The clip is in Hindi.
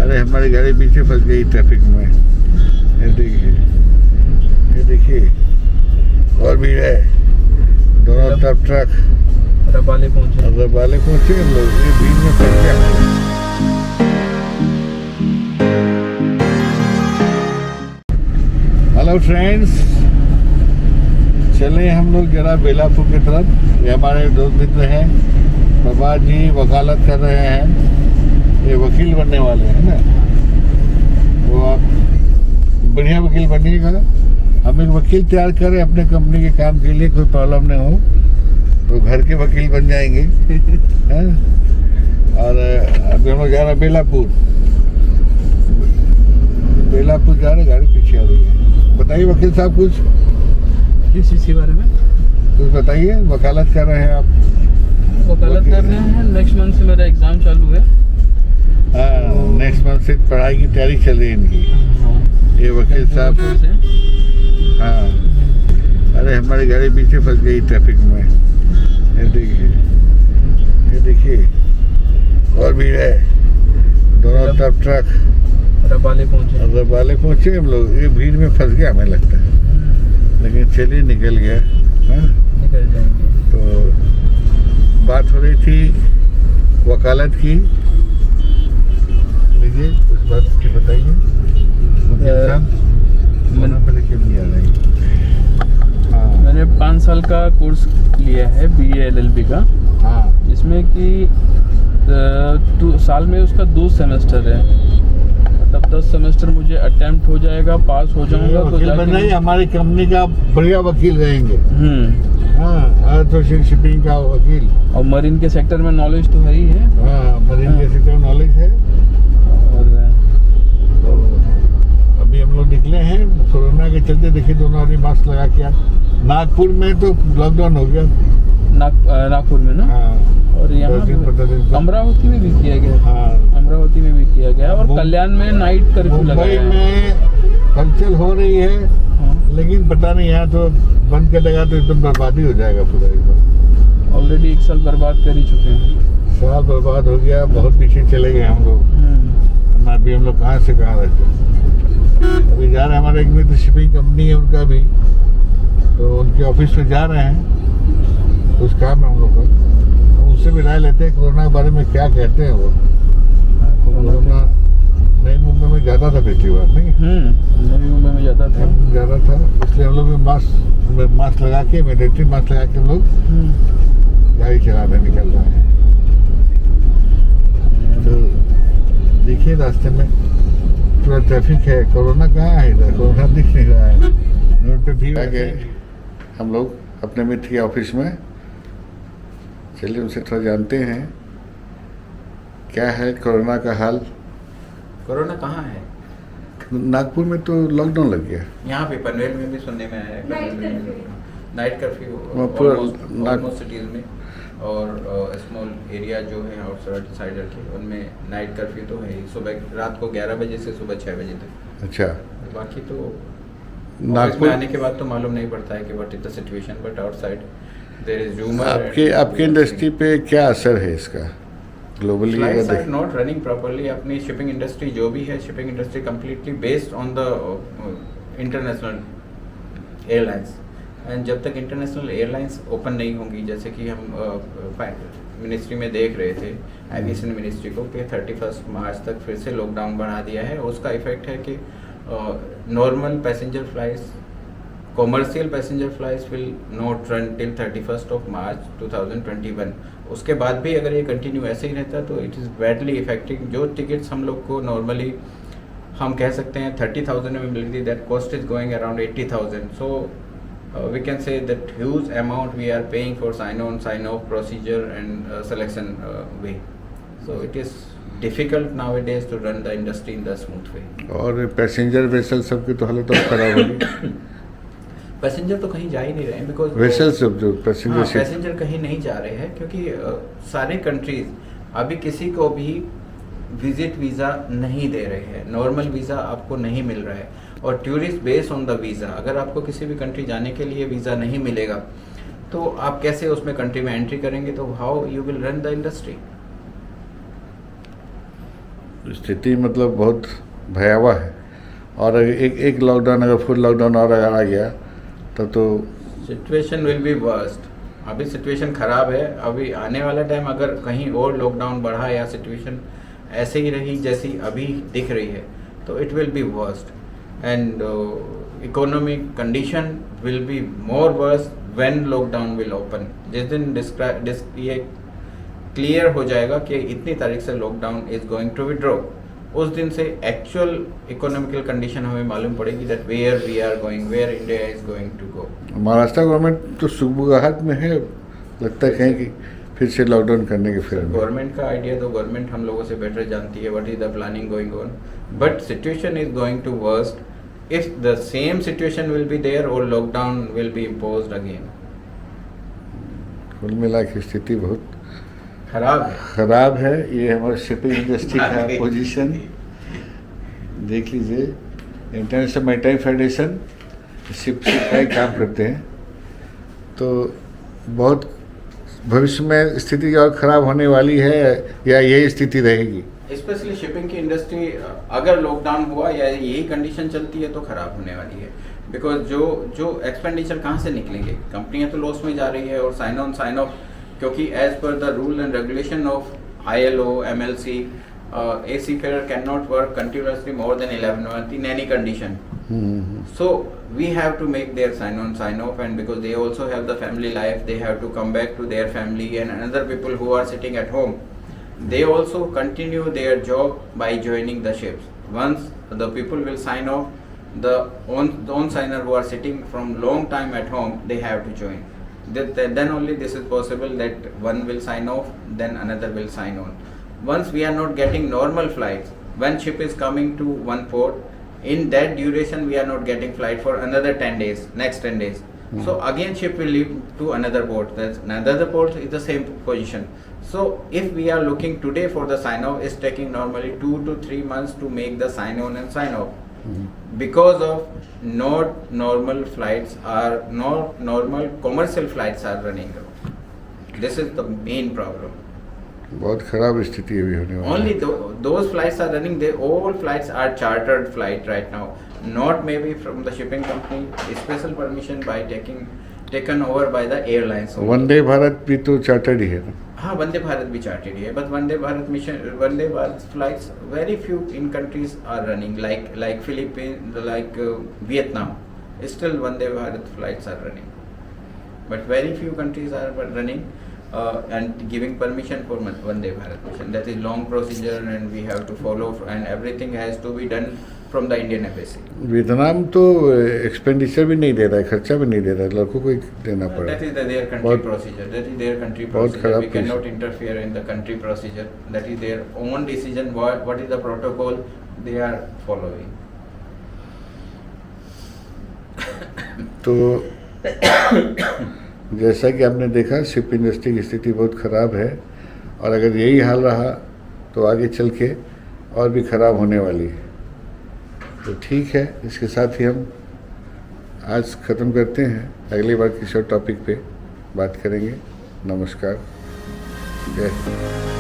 अरे हमारी गाड़ी पीछे फंस गई ट्रैफिक में। ये देखिए और भी है, दोनों तरफ ट्रक। रबाले पहुंचे हम लोग, ये भीड़ में फंस गया। हेलो फ्रेंड्स, चले हम लोग जरा बेलापुर की तरफ। ये हमारे दोस्त मित्र हैं, बाबा जी वकालत कर रहे हैं, ये वकील बनने वाले हैं ना। वो आप बढ़िया वकील बनिएगा। हम एक वकील तैयार करें अपने कंपनी के काम के लिए, कोई प्रॉब्लम नहीं हो तो घर के वकील बन जाएंगे। हैं? और अभी हम लोग जा रहे हैं बेलापुर जा रहे, गाड़ी पीछे आ रही है। बताइए वकील साहब कुछ किस चीज़ के बारे में? कुछ बताइए। वकालत कर रहे हैं आप? वकालत कर रहे हैं। नेक्स्ट मंथ से मेरा एग्ज़ाम चालू है। हाँ, नेक्स्ट मंथ से पढ़ाई की तैयारी चल रही है इनकी। ये वकील साहब, हाँ, अरे हमारी गाड़ी पीछे फंस गई ट्रैफिक में। ये देखिए और भी है, दोनों तरफ ट्रक। रबाले पहुंचे हम लोग, ये भीड़ में फंस गया हमें लगता है, लेकिन चलिए निकल गया। हाँ? निकल जाएंगे। तो बात हो रही थी वकालत की। लीजिए उस बात की बताइए। मैंने 5 साल का कोर्स लिया है BA LLB का। हाँ, जिसमें कि साल में उसका 2 सेमेस्टर है। मतलब 10 सेमेस्टर मुझे अटेम्प्ट हो जाएगा, पास हो जाऊंगा तो जाके हमारी कंपनी का बढ़िया वकील रहेंगे। हाँ, तो शिपिंग का वकील। और मरीन के सेक्टर में नॉलेज तो है ही है। हाँ, मरीन के सेक्टर में नॉलेज है। और तो अभी हम लोग निकले हैं कोरोना के चलते। देखिए दोनों आदमी मास्क लगा के। नागपुर में तो लॉकडाउन हो गया। नागपुर में ना। हाँ, और यहाँ अमरावती में भी किया गया। हाँ, अमरावती में भी किया गया। और कल्याण में नाइट कर्फ्यू लगाया है। मुंबई में हलचल हो रही है। हाँ। लेकिन पता नहीं, यहाँ तो बंद कर देगा तो एकदम बर्बादी हो जाएगा पूरा एकदम। ऑलरेडी 1 साल बर्बाद कर ही चुके हैं। साल बर्बाद हो गया, बहुत पीछे चले गए हम लोग। अभी हम लोग कहाँ से कहाँ रहते। अभी जा रहे हैं, हमारे एक मित्र शिपिंग कंपनी है उनका भी, तो उनके ऑफिस में जा रहे हैं, तो उस काम में हम लोग का उससे भी राय लेते हैं कोरोना के बारे में क्या कहते हैं वो। कोरोना नई मुंबई में ज़्यादा था पिछली बार, नहीं? नई मुंबई में ज़्यादा था, इसलिए हम लोग भी मास्क लगा के, मैंडेटरी मास्क लगा के हम लोग गाड़ी चलाने निकल रहे हैं। तो देखिए रास्ते में पूरा ट्रैफिक है। कोरोना कहाँ है इधर? कोरोना दिख नहीं रहा है, रोड पे भीड़ है। हम लोग अपने मित्र के ऑफिस में, चलिए उनसे थोड़ा जानते हैं क्या है कोरोना का हाल। कोरोना कहाँ है? नागपुर में तो लॉकडाउन लग गया। यहाँ पे पनवेल में भी सुनने में आया है। नाइट कर्फ्यू ऑलमोस्ट सिटीज़ में, और स्मॉल एरिया जो है आउटसाइडर के, उनमें नाइट कर्फ्यू तो है ही। सुबह रात को 11 बजे से सुबह 6 बजे तक। अच्छा, बाकी तो नागपुर आने के बाद तो मालूम नहीं पड़ता है कि what is the situation, but outside there is rumour. आपके इंडस्ट्री पे क्या असर है इसका globally? Flights are not running properly. अपनी शिपिंग इंडस्ट्री जो भी है, shipping industry completely based on the international airlines. And जब तक इंटरनेशनल एयरलाइंस ओपन नहीं होंगी, जैसे कि हम मिनिस्ट्री में देख रहे थे, एविएशन मिनिस्ट्री को, कि 31 मार्च तक फिर से लॉकडाउन बढ़ा दिया है। उसका इफेक्ट है कि normal passenger flights, commercial passenger flights will not run till 31 मार्च 2021। उसके बाद भी अगर ये कंटिन्यू ऐसे ही रहता तो इट इज़ बैडली इफेक्टिंग। जो टिकट्स हम लोग को नॉर्मली हम कह सकते हैं 30,000 में मिलती थी, that cost is going around 80,000। So we can say that huge amount we are paying for sign off procedure and selection way. So it is difficult nowadays to run the industry in the smooth way. और पैसेंजर वेसल सबकी तो हालत और खराब होगी। पैसेंजर तो कहीं जा ही नहीं रहे हैं, बिकॉज वेसल सब जो पैसेंजर कहीं नहीं जा रहे हैं, क्योंकि सारे कंट्रीज अभी किसी को भी विजिट वीज़ा नहीं दे रहे हैं। नॉर्मल वीज़ा आपको नहीं मिल रहा है, और tourist based on the visa. अगर आपको किसी भी कंट्री जाने के लिए वीज़ा नहीं मिलेगा तो आप कैसे उसमें कंट्री में एंट्री करेंगे? तो how you will run the industry? स्थिति मतलब बहुत भयावह है। और एक लॉकडाउन, अगर फुल लॉकडाउन और अगर आ गया तब तो सिचुएशन विल बी वर्स्ट। अभी सिचुएशन ख़राब है, अभी आने वाला टाइम अगर कहीं और लॉकडाउन बढ़ा या सिचुएशन ऐसे ही रही जैसी अभी दिख रही है तो it will be worst and economic condition will be more verse when lockdown will open. जिस दिन ये क्लियर हो जाएगा कि इतनी तारीख से lockdown is going to withdraw, उस दिन से एक्चुअल इकोनॉमिकल कंडीशन हमें मालूम पड़ेगी that where we are going, where India is going to go. Maharashtra government तो सुबुगाहट में है, लगता है कहीं कि फिर से लॉकडाउन करने के फिर गवर्नमेंट का आइडिया तो गवर्नमेंट हम लोगों से बेटर जानती है what is the planning going on, but situation is going to worst if the same situation will be there और lockdown will be imposed again. कुल मिला की स्थिति बहुत खराब है। ये हमारे शिपिंग इंडस्ट्री का पोजीशन देख लीजिए। इंटरनेशनल मैरीटाइम फेडरेशन शिप का ही काम करते हैं, तो बहुत भविष्य में स्थिति और ख़राब होने वाली है या यही स्थिति रहेगी? स्पेशली शिपिंग की इंडस्ट्री अगर लॉकडाउन हुआ या यही कंडीशन चलती है तो ख़राब होने वाली है, बिकॉज जो एक्सपेंडिचर कहाँ से निकलेंगे? कंपनियां तो लॉस में जा रही है और साइन ऑफ, क्योंकि as per the rule and regulation of ILO, MLC, a seafarer cannot work continuously more than 11 months in any condition. So we have to make their sign off, and because they also have the family life, they have to come back to their family, and another people who are sitting at home, they also continue their job by joining the ships. Once the people will sign off, the on signer who are sitting from long time at home, they have to join. Then only this is possible that one will sign off, then another will sign on. Once we are not getting normal flights, when ship is coming to one port, in that duration we are not getting flight for another 10 days, next 10 days. So again ship will leave to another port. That's another port is the same position. So if we are looking today for the sign off, it's taking normally 2 to 3 months to make the sign on and sign off. Because of not normal flights are not normal commercial flights are running. This is the main problem. बहुत खराब स्थिति अभी होने वाली है। Only those flights are running. All flights are chartered flight right now, not maybe from the shipping company. Special permission by taken over by the airlines. Vande Bharat भी तो चार्टर्ड ही है ना? हाँ, वंदे भारत भी चार्टेड है, but Vande Bharat flights very few in countries are running, like Philippines, like Vietnam. Still Vande Bharat flights are running, but very few countries are running and giving permission for Vande Bharat mission. That is long procedure and we have to follow, and everything has to be done from the Indian embassy. Vietnam तो एक्सपेंडिचर भी नहीं दे रहा है, खर्चा भी नहीं दे रहा है, लड़कों को ही देना पड़ा। That is their country procedure. That is their country procedure. We cannot interfere in the country procedure. That is their own decision. What is the protocol they are following. तो जैसा कि आपने देखा, शिप इंडस्ट्री की स्थिति बहुत ख़राब है और अगर यही हाल रहा तो आगे चल के और भी ख़राब होने वाली है। तो ठीक है, इसके साथ ही हम आज ख़त्म करते हैं। अगली बार किसी और टॉपिक पे बात करेंगे। नमस्कार, जय हिंद।